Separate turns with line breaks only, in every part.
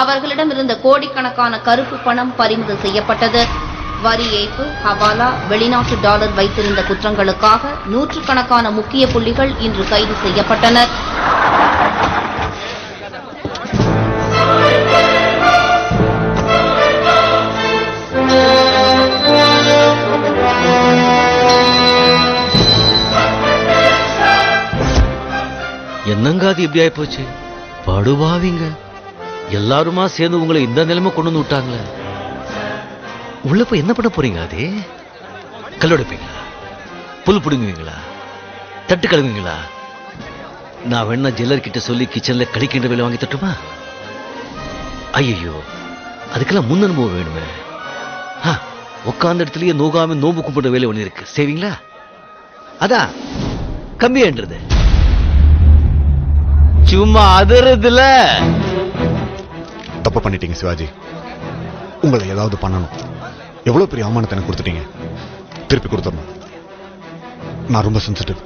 அவர்களிடம் இருந்த கோடிக்கணக்கான கருப்பு பணம் பறிமுதல் செய்யப்பட்டது. வரி ஏய்ப்பு, ஹவாலா, வெளிநாட்டு டாலர் வைத்திருந்த குற்றங்களுக்காக நூற்றுக்கணக்கான முக்கிய புள்ளிகள் இன்று கைது செய்யப்பட்டனர்.
என்னங்க அது எப்படி ஆயி போச்சு? படுவாவிங்க எல்லாருமா சேர்ந்து உங்களை இந்த நிலைமை கொண்டு வந்து விட்டாங்களே. உள்ள போய் என்ன பண்ண போறீங்க? அதே கல்லொடைப்பீங்களா? புல் பிடுங்குவீங்களா? தட்டு கழுவுவீங்களா? நான் வேணா ஜெல்லர் கிட்ட சொல்லி கிச்சன்ல கழிக்கின்ற வேலை வாங்கி தட்டுமா? ஐயோ, அதுக்கெல்லாம் முன் அனுபவம் வேணுமே. உட்கார்ந்த இடத்துலயே நோகாம நோம்பு கும்பிடுற வேலை ஒண்ணு இருக்கு, செய்வீங்களா? அதான் கம்மியான்றது. சும்மா அதறதுல
தப்பு பண்ணிட்டீங்க சிவாஜி. உங்களை ஏதாவது பண்ணணும். எவ்வளவு பெரிய அவமானத்தை எனக்கு கொடுத்துட்டீங்க. திருப்பி கொடுத்துடணும். நான் ரொம்ப சென்சிட்டிவ்.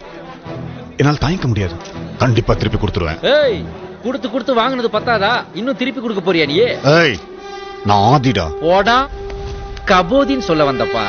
என்னால் தாங்கிக்க முடியாது. கண்டிப்பா திருப்பி கொடுத்துருவேன்.
ஏய், கொடுத்து கொடுத்து வாங்கினது பத்தாதா? இன்னும் திருப்பி கொடுக்க போறியா நீ?
ஏய், நான் ஆதிடா.
ஓடா கபோதின்னு சொல்ல வந்தப்பா.